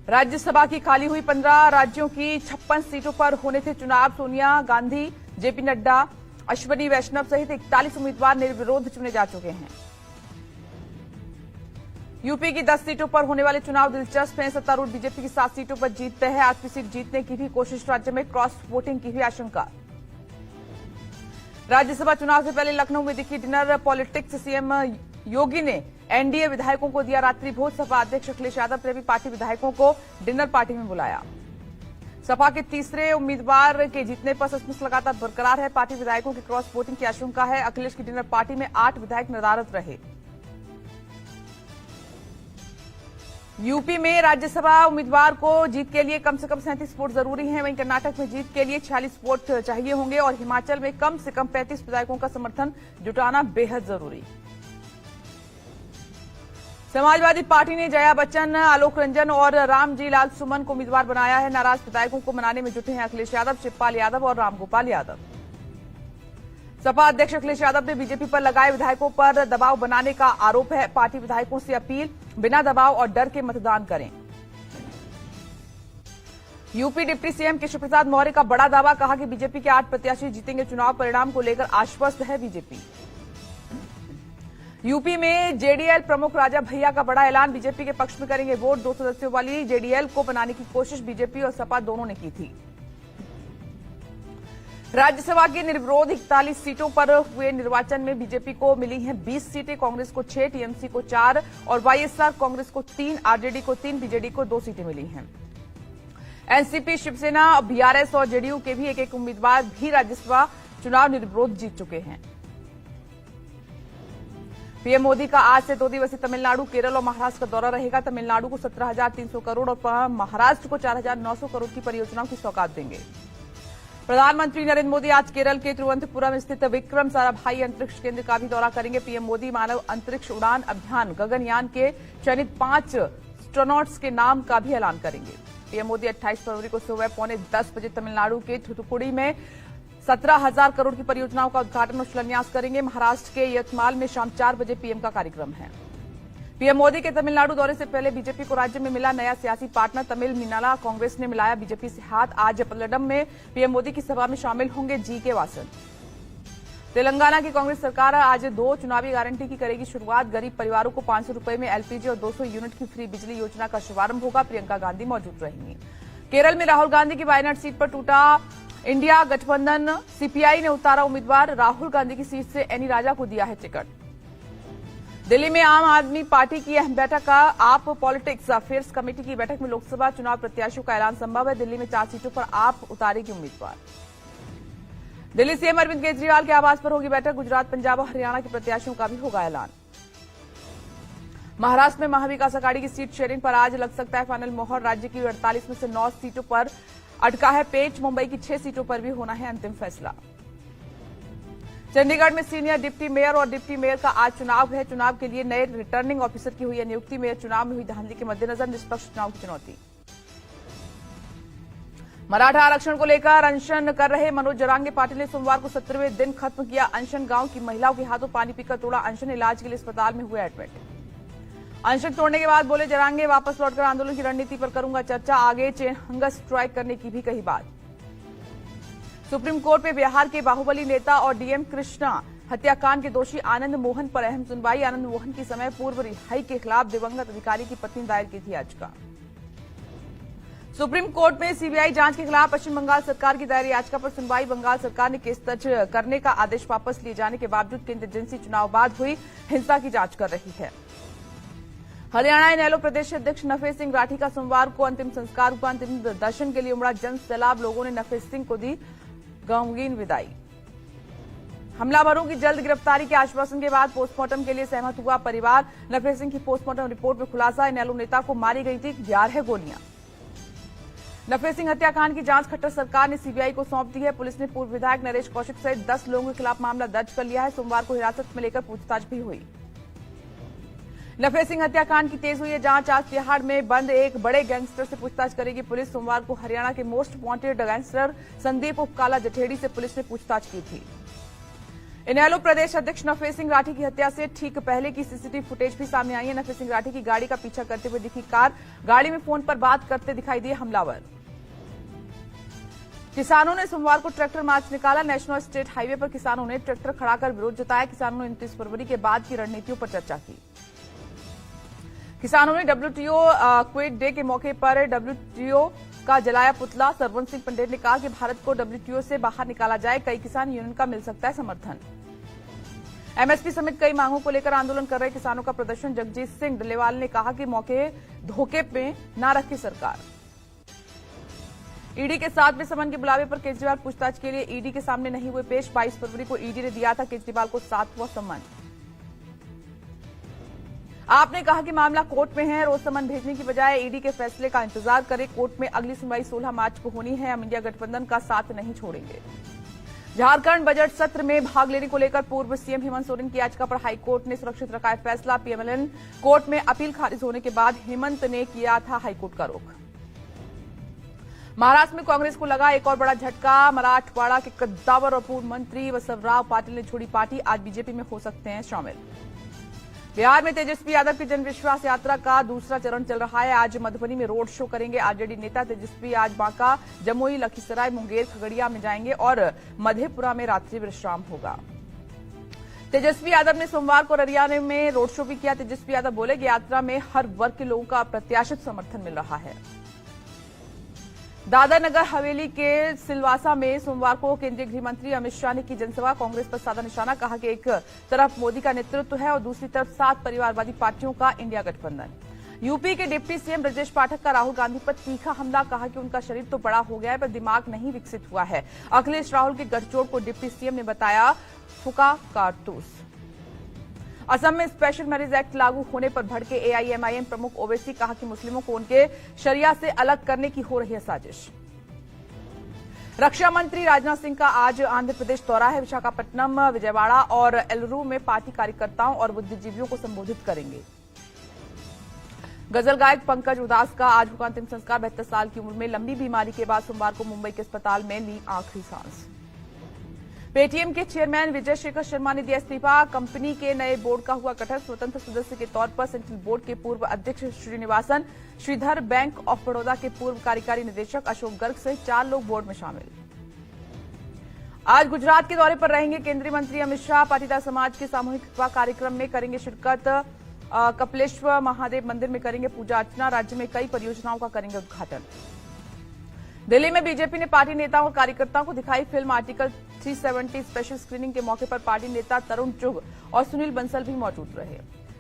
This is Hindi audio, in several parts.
राज्यसभा की खाली हुई 15 राज्यों की 56 सीटों पर होने थे चुनाव। सोनिया गांधी, जेपी नड्डा, अश्विनी वैष्णव सहित 41 उम्मीदवार निर्विरोध चुने जा चुके हैं। यूपी की 10 सीटों पर होने वाले चुनाव दिलचस्प हैं। सत्तारूढ़ बीजेपी की 7 सीटों पर जीतते हैं। 8वीं सीट जीतने की भी कोशिश। राज्य में क्रॉस वोटिंग की भी आशंका। राज्यसभा चुनाव से पहले लखनऊ में दिखी डिनर पॉलिटिक्स। सीएम योगी ने एनडीए विधायकों को दिया रात्रि भोज। सपा अध्यक्ष अखिलेश यादव ने भी पार्टी विधायकों को डिनर पार्टी में बुलाया। सपा के तीसरे उम्मीदवार के जीतने पर सस्पेंस लगातार बरकरार है। पार्टी विधायकों की क्रॉस वोटिंग की आशंका है। अखिलेश की डिनर पार्टी में 8 विधायक नदारद रहे। यूपी में राज्यसभा उम्मीदवार को जीत के लिए कम से कम 37 वोट जरूरी हैं। वहीं कर्नाटक में जीत के लिए 46 वोट चाहिए होंगे और हिमाचल में कम से कम 35 विधायकों का समर्थन जुटाना बेहद जरूरी। समाजवादी पार्टी ने जया बच्चन, आलोक रंजन और रामजी लाल सुमन को उम्मीदवार बनाया है। नाराज विधायकों को मनाने में जुटे हैं अखिलेश यादव, शिवपाल यादव और रामगोपाल यादव। सपा अध्यक्ष अखिलेश यादव ने बीजेपी पर लगाए विधायकों पर दबाव बनाने का आरोप है। पार्टी विधायकों से अपील, बिना दबाव और डर के मतदान करें। UP deputy CM Keshav Prasad Maurya का बड़ा दावा। कहा कि बीजेपी के 8 प्रत्याशी जीतेंगे। चुनाव परिणाम को लेकर आश्वस्त है बीजेपी। यूपी में जेडीएल प्रमुख राजा भैया का बड़ा ऐलान। बीजेपी के पक्ष में करेंगे वोट। 2 सदस्यों वाली जेडीएल को बनाने की कोशिश बीजेपी और सपा दोनों ने की थी। राज्यसभा की निर्विरोध 41 सीटों पर हुए निर्वाचन में बीजेपी को मिली हैं 20 सीटें, कांग्रेस को 6, टीएमसी को 4 और वाईएसआर कांग्रेस को 3, आरजेडी को 3, बीजेडी को 2 सीटें मिली हैं। एनसीपी, शिवसेना, बीआरएस और जेडीयू के भी एक उम्मीदवार भी राज्यसभा चुनाव निर्विरोध जीत चुके हैं। पीएम मोदी का आज से 2 दिवसीय तमिलनाडु, केरल और महाराष्ट्र का दौरा रहेगा। तमिलनाडु को 17,300 करोड़ और महाराष्ट्र को 4,900 करोड़ की परियोजनाओं की सौगात देंगे। प्रधानमंत्री नरेंद्र मोदी आज केरल के तिरुवनंतपुरम स्थित विक्रम साराभाई अंतरिक्ष केंद्र का भी दौरा करेंगे। पीएम मोदी मानव अंतरिक्ष उड़ान अभियान गगनयान के चयनित 5 एस्ट्रोनॉट्स के नाम का भी ऐलान करेंगे। पीएम मोदी 28 फरवरी को सुबह 9:45 बजे तमिलनाडु के थुथुकुडी में 17,000 करोड़ की परियोजनाओं का उद्घाटन और शिलान्यास करेंगे। महाराष्ट्र के यवतमाल में शाम 4 बजे पीएम का कार्यक्रम है। पीएम मोदी के तमिलनाडु दौरे से पहले बीजेपी को राज्य में मिला नया सियासी पार्टनर। तमिल मिनाला कांग्रेस ने मिलाया बीजेपी से हाथ। आज पल्लडम में पीएम मोदी की सभा में शामिल होंगे जीके वासन। तेलंगाना की कांग्रेस सरकार आज 2 चुनावी गारंटी की करेगी शुरुआत। गरीब परिवारों को 500 रुपए में एलपीजी और 200 यूनिट की फ्री बिजली योजना का शुभारंभ होगा। प्रियंका गांधी मौजूद रहेंगी। केरल में राहुल गांधी की वायनाड सीट पर टूटा इंडिया गठबंधन। सीपीआई ने उतारा उम्मीदवार। राहुल गांधी की सीट से एनी राजा को दिया है टिकट। दिल्ली में आम आदमी पार्टी की अहम बैठक। आप पॉलिटिक्स अफेयर्स कमेटी की बैठक में लोकसभा चुनाव प्रत्याशियों का ऐलान संभव है। दिल्ली में 4 सीटों पर आप उतारेगी उम्मीदवार। दिल्ली सीएम अरविंद केजरीवाल के आवास पर होगी बैठक। गुजरात, पंजाब और हरियाणा के प्रत्याशियों का भी होगा ऐलान। महाराष्ट्र में महाविकास अघाड़ी की सीट शेयरिंग पर आज लग सकता है फाइनल मोहर। राज्य की 48 में से 9 सीटों पर अटका है पेच। मुंबई की 6 सीटों पर भी होना है अंतिम फैसला। चंडीगढ़ में सीनियर डिप्टी मेयर और डिप्टी मेयर का आज चुनाव है। चुनाव के लिए नए रिटर्निंग ऑफिसर की हुई है नियुक्ति। मेयर चुनाव में हुई धांधली के मद्देनजर निष्पक्ष चुनाव की चुनौती। मराठा आरक्षण को लेकर अनशन कर रहे मनोज जरांगे पाटिल ने सोमवार को 17वें दिन खत्म किया अनशन। गांव की महिलाओं के हाथों पानी पीकर तोड़ा अनशन। इलाज के लिए अस्पताल में हुए एडमिट। अनशन तोड़ने के बाद बोले जरांगे, वापस लौटकर आंदोलन की रणनीति पर करूंगा चर्चा। आगे चेन हंगर स्ट्राइक करने की भी कही बात। सुप्रीम कोर्ट में बिहार के बाहुबली नेता और डीएम कृष्णा हत्याकांड के दोषी आनंद मोहन पर अहम सुनवाई। आनंद मोहन की समय पूर्व रिहाई के खिलाफ दिवंगत अधिकारी की पत्नी ने दायर की थी याचिका। सुप्रीम कोर्ट में सीबीआई जांच के खिलाफ पश्चिम बंगाल सरकार की दायर याचिका पर सुनवाई। बंगाल सरकार ने केस दर्ज करने का आदेश वापस लिए जाने के बावजूद केंद्रीय एजेंसी चुनाव बाद हुई हिंसा की जांच कर रही है। हरियाणा इनेलो प्रदेश अध्यक्ष नफेस सिंह राठी का सोमवार को अंतिम संस्कार हुआ। अंतिम दर्शन के लिए उमड़ा जन सैलाब। लोगों ने नफेस सिंह को दी गमगीन विदाई। हमलावरों की जल्द गिरफ्तारी के आश्वासन के बाद पोस्टमार्टम के लिए सहमत हुआ परिवार। नफेस सिंह की पोस्टमार्टम रिपोर्ट में खुलासा, इनेलो नेता को मारी गई थी 11 गोलियां। नफेस सिंह हत्याकांड की जांच खट्टर सरकार ने सीबीआई को सौंप दी है। पुलिस ने पूर्व विधायक नरेश कौशिक सहित 10 लोगों के खिलाफ मामला दर्ज कर लिया है। सोमवार को हिरासत में लेकर पूछताछ भी हुई। नफेस सिंह हत्याकांड की तेज हुई है जांच। आज तिहाड़ में बंद एक बड़े गैंगस्टर से पूछताछ करेगी पुलिस। सोमवार को हरियाणा के मोस्ट वांटेड गैंगस्टर संदीप उप काला जठेड़ी से पुलिस ने पूछताछ की थी। इनेलो प्रदेश अध्यक्ष नफे सिंह राठी की हत्या से ठीक पहले की सीसीटीवी फुटेज भी सामने आई है। नफे सिंह राठी की गाड़ी का पीछा करते हुए दिखी कार, गाड़ी में फोन पर बात करते दिखाई दिए हमलावर। किसानों ने सोमवार को ट्रैक्टर मार्च निकाला। नेशनल स्टेट हाईवे पर किसानों ने ट्रैक्टर खड़ा कर विरोध जताया। किसानों ने 29 फरवरी के बाद की रणनीतियों पर चर्चा की। किसानों ने WTO क्विट डे के मौके पर WTO का जलाया पुतला। सरवन सिंह पंडेर ने कहा कि भारत को WTO से बाहर निकाला जाए, कई किसान यूनियन का मिल सकता है समर्थन। MSP समेत कई मांगों को लेकर आंदोलन कर रहे किसानों का प्रदर्शन। जगजीत सिंह डलेवाल ने कहा कि मौके धोखे में न रखे सरकार। ईडी के 7वें समन के बुलावे पर केजरीवाल पूछताछ के लिए ईडी के सामने नहीं हुए पेश। 22 फरवरी को ईडी ने दिया था केजरीवाल को 7वां समन। आपने कहा कि मामला कोर्ट में है, रोज समन भेजने की बजाय ईडी के फैसले का इंतजार करें। कोर्ट में अगली सुनवाई 16 मार्च को होनी है। हम इंडिया गठबंधन का साथ नहीं छोड़ेंगे। झारखंड बजट सत्र में भाग लेने को लेकर पूर्व सीएम हेमंत सोरेन की याचिका पर हाईकोर्ट ने सुरक्षित रखा है फैसला। PMLN कोर्ट में अपील खारिज होने के बाद हेमंत ने किया था हाईकोर्ट का रुख। महाराष्ट्र में कांग्रेस को लगा एक और बड़ा झटका। मराठवाड़ा के कद्दावर और पूर्व मंत्री बसवराव पाटिल ने छोड़ी पार्टी, आज बीजेपी में हो सकते हैं शामिल। बिहार में तेजस्वी यादव की जन विश्वास यात्रा का दूसरा चरण चल रहा है। आज मधुबनी में रोड शो करेंगे आरजेडी नेता तेजस्वी। आज बांका, जमुई, लखीसराय, मुंगेर, खगड़िया में जाएंगे और मधेपुरा में रात्रि विश्राम होगा। तेजस्वी यादव ने सोमवार को हरियाणा में रोड शो भी किया। तेजस्वी यादव बोले कि यात्रा में हर वर्ग के लोगों का अप्रत्याशित समर्थन मिल रहा है। दादर नगर हवेली के सिलवासा में सोमवार को केंद्रीय गृह मंत्री अमित शाह ने की जनसभा। कांग्रेस पर साधा निशाना, कहा कि एक तरफ मोदी का नेतृत्व है और दूसरी तरफ 7 परिवारवादी पार्टियों का इंडिया गठबंधन। यूपी के डिप्टी सीएम ब्रजेश पाठक का राहुल गांधी पर तीखा हमला, कहा कि उनका शरीर तो बड़ा हो गया है पर दिमाग नहीं विकसित हुआ है। अखिलेश राहुल के गठजोड़ को डिप्टी सीएम ने बताया फुका कारतूस। असम में स्पेशल मैरिज एक्ट लागू होने पर भड़के AIMIM प्रमुख ओवैसी, कहा कि मुस्लिमों को उनके शरिया से अलग करने की हो रही है साजिश। रक्षा मंत्री राजनाथ सिंह का आज आंध्र प्रदेश दौरा है। विशाखापट्टनम, विजयवाड़ा और एलुरू में पार्टी कार्यकर्ताओं और बुद्धिजीवियों को संबोधित करेंगे। गजल गायक पंकज उदास का आज होगा अंतिम संस्कार। 72 साल की उम्र में लंबी बीमारी के बाद सोमवार को मुंबई के अस्पताल में ली आखिरी सांस। पेटीएम के चेयरमैन विजय शेखर शर्मा ने दिया इस्तीफा। कंपनी के नए बोर्ड का हुआ गठन। स्वतंत्र सदस्य के तौर पर सेंट्रल बोर्ड के पूर्व अध्यक्ष श्रीनिवासन श्रीधर, बैंक ऑफ बड़ौदा के पूर्व कार्यकारी निदेशक अशोक गर्ग सहित 4 लोग बोर्ड में शामिल। आज गुजरात के दौरे पर रहेंगे केंद्रीय मंत्री अमित शाह। पाटीदार समाज के सामूहिक विवाह कार्यक्रम में करेंगे शिरकत। कपिलेश्वर महादेव मंदिर में करेंगे पूजा अर्चना। राज्य में कई परियोजनाओं का करेंगे उद्घाटन। दिल्ली में बीजेपी ने पार्टी नेताओं और कार्यकर्ताओं को दिखाई फिल्म। आर्टिकल 370 स्पेशल स्क्रीनिंग के मौके पर पार्टी नेता तरुण चुग और सुनील बंसल भी मौजूद रहे।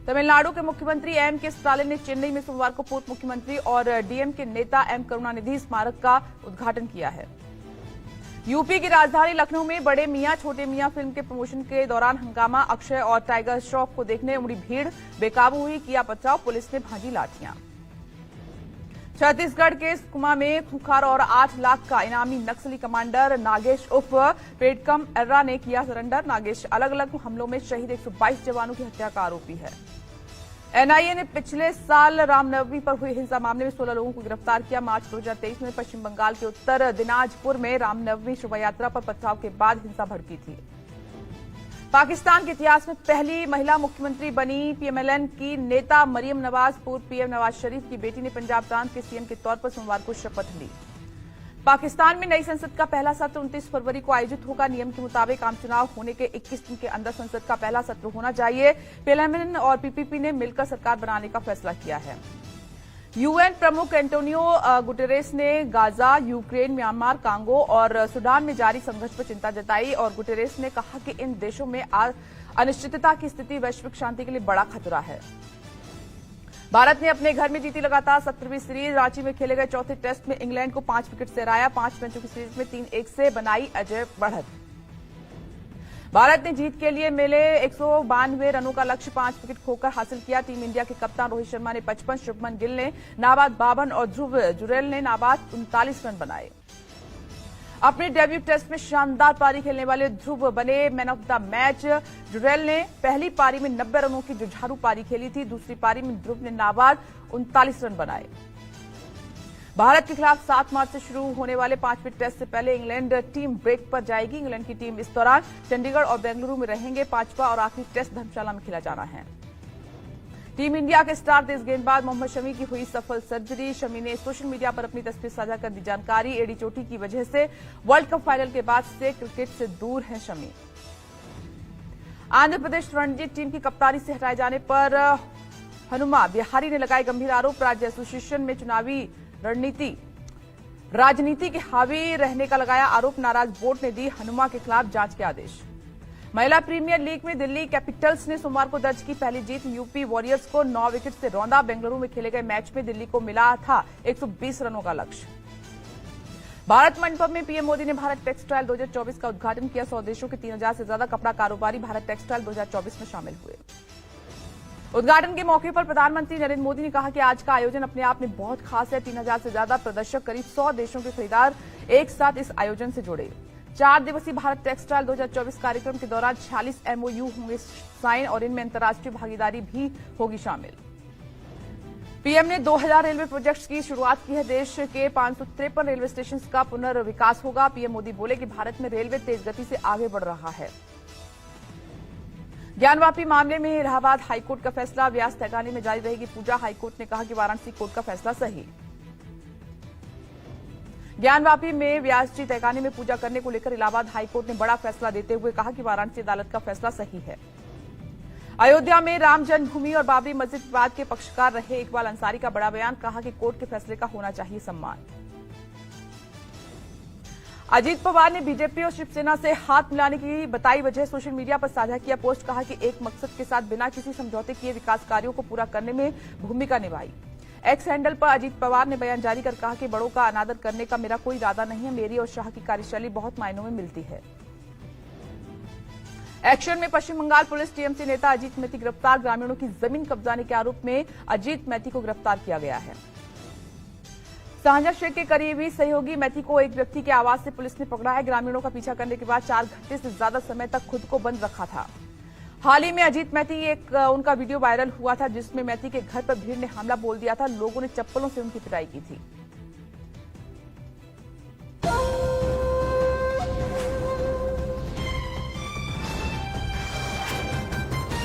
तमिलनाडु के मुख्यमंत्री M.K. स्टालिन ने चेन्नई में सोमवार को पूर्व मुख्यमंत्री और DMK नेता M. करुणानिधि स्मारक का उद्घाटन किया है। यूपी की राजधानी लखनऊ में बड़े मियां छोटे मियां फिल्म के प्रमोशन के दौरान हंगामा। अक्षय और टाइगर श्रॉफ को देखने उमड़ी भीड़, बेकाबू हुई किया पथराव, पुलिस ने भांजी लाठियां। छत्तीसगढ़ के सुकमा में खुखार और 8 लाख का इनामी नक्सली कमांडर नागेश उर्फ पेडकम एर्रा ने किया सरेंडर। नागेश अलग अलग हमलों में शहीद 122 जवानों की हत्या का आरोपी है। एनआईए ने पिछले साल रामनवमी पर हुई हिंसा मामले में 16 लोगों को गिरफ्तार किया। मार्च 2023 में पश्चिम बंगाल के उत्तर दिनाजपुर में रामनवमी शोभायात्रा पर पथराव के बाद हिंसा भड़की थी। पाकिस्तान के इतिहास में पहली महिला मुख्यमंत्री बनी PMLN की नेता मरियम नवाज। पूर्व PM नवाज शरीफ की बेटी ने पंजाब प्रांत के CM के तौर पर सोमवार को शपथ ली। पाकिस्तान में नई संसद का पहला सत्र 29 फरवरी को आयोजित होगा। नियम के मुताबिक आम चुनाव होने के 21 दिन के अंदर संसद का पहला सत्र होना चाहिए। PMLN और PPP ने मिलकर सरकार बनाने का फैसला किया है। UN प्रमुख एंटोनियो गुटेरेस ने गाजा, यूक्रेन, म्यांमार, कांगो और सूडान में जारी संघर्ष पर चिंता जताई और गुटेरेस ने कहा कि इन देशों में अनिश्चितता की स्थिति वैश्विक शांति के लिए बड़ा खतरा है। भारत ने अपने घर में जीती लगातार 17वीं सीरीज। रांची में खेले गए चौथे टेस्ट में इंग्लैंड को 5 विकेट से हराया। 5 मैचों की सीरीज में 3-1 से बनाई अजय बढ़त। भारत ने जीत के लिए मिले 192 रनों का लक्ष्य 5 विकेट खोकर हासिल किया। टीम इंडिया के कप्तान रोहित शर्मा ने 55, शुभमन गिल ने नाबाद 52 और ध्रुव जुरेल ने नाबाद 39 रन बनाए। अपने डेब्यू टेस्ट में शानदार पारी खेलने वाले ध्रुव बने man of the match. Jurel ने पहली पारी में 90 रनों की जुझारू पारी खेली थी। दूसरी पारी में ध्रुव ने नाबाद 39 रन बनाए। भारत के खिलाफ 7 मार्च से शुरू होने वाले 5वें टेस्ट से पहले इंग्लैंड टीम ब्रेक पर जाएगी। इंग्लैंड की टीम इस दौरान चंडीगढ़ और बेंगलुरु में रहेंगे। 5वां और आखिरी टेस्ट धर्मशाला में खेला जाना है। टीम इंडिया के स्टार तेज गेंदबाज मोहम्मद शमी की हुई सफल सर्जरी। शमी ने सोशल मीडिया पर अपनी तस्वीर साझा कर दी जानकारी। एड़ी चोटी की वजह से वर्ल्ड कप फाइनल के बाद से क्रिकेट से दूर हैं शमी। आंध्र प्रदेश रणजी टीम की कप्तानी से हटाए जाने पर हनुमा बिहारी ने लगाए गंभीर आरोप। राज्य एसोसिएशन में चुनावी राजनीति के हावी रहने का लगाया आरोप। नाराज बोर्ड ने दी हनुमा के खिलाफ जांच के आदेश। महिला प्रीमियर लीग में दिल्ली कैपिटल्स ने सोमवार को दर्ज की पहली जीत। यूपी वॉरियर्स को 9 विकेट से रौंदा। बेंगलुरु में खेले गए मैच में दिल्ली को मिला था 120 रनों का लक्ष्य। भारत मंडपम में पीएम मोदी ने भारत टेक्सटाइल 2024 का उद्घाटन किया। 100 देशों के 3000 से ज्यादा कपड़ा कारोबारी भारत टेक्सटाइल 2024 में शामिल हुए। उद्घाटन के मौके पर प्रधानमंत्री नरेंद्र मोदी ने कहा कि आज का आयोजन अपने आप में बहुत खास है। 3000 से ज्यादा प्रदर्शक, करीब 100 देशों के खरीदार एक साथ इस आयोजन से जुड़े। 4 दिवसीय भारत टेक्सटाइल 2024 कार्यक्रम के दौरान 46 एमओयू होंगे साइन और इनमें अंतर्राष्ट्रीय भागीदारी भी होगी शामिल। पीएम ने 2000 रेलवे प्रोजेक्ट्स की शुरुआत की है। देश के 553 रेलवे स्टेशन का पुनर्विकास होगा। पीएम मोदी बोले कि भारत में रेलवे तेज गति से आगे बढ़ रहा है। ज्ञानवापी मामले में इलाहाबाद हाईकोर्ट का फैसला। व्यास तहखाने में जारी रहेगी पूजा। हाईकोर्ट ने कहा कि वाराणसी कोर्ट का फैसला सही। ज्ञानवापी में व्यास जी तहखाने में पूजा करने को लेकर इलाहाबाद हाईकोर्ट ने बड़ा फैसला देते हुए कहा कि वाराणसी अदालत का फैसला सही है। अयोध्या में राम जन्मभूमि और बाबरी मस्जिद विवाद के पक्षकार रहे इकबाल अंसारी का बड़ा बयान। कहा कि कोर्ट के फैसले का होना चाहिए सम्मान। अजीत पवार ने बीजेपी और शिवसेना से हाथ मिलाने की बताई वजह। सोशल मीडिया पर साझा किया पोस्ट। कहा कि एक मकसद के साथ बिना किसी समझौते किए विकास कार्यों को पूरा करने में भूमिका निभाई। एक्स हैंडल पर अजीत पवार ने बयान जारी कर कहा कि बड़ों का अनादर करने का मेरा कोई इरादा नहीं है। मेरी और शाह की कार्यशैली बहुत मायनों में मिलती है। एक्शन में पश्चिम बंगाल पुलिस। टीएमसी नेता अजीत मैती गिरफ्तार। ग्रामीणों की जमीन कब्जाने के आरोप में अजीत मैती को गिरफ्तार किया गया है। साझा शेख के करीबी सहयोगी मैती को एक व्यक्ति के आवास से पुलिस ने पकड़ा है। ग्रामीणों का पीछा करने के बाद 4 घंटे से ज्यादा समय तक खुद को बंद रखा था। हाल ही में अजीत मैती उनका वीडियो वायरल हुआ था जिसमें मैती के घर पर भीड़ ने हमला बोल दिया था। लोगों ने चप्पलों से उनकी पिटाई की थी।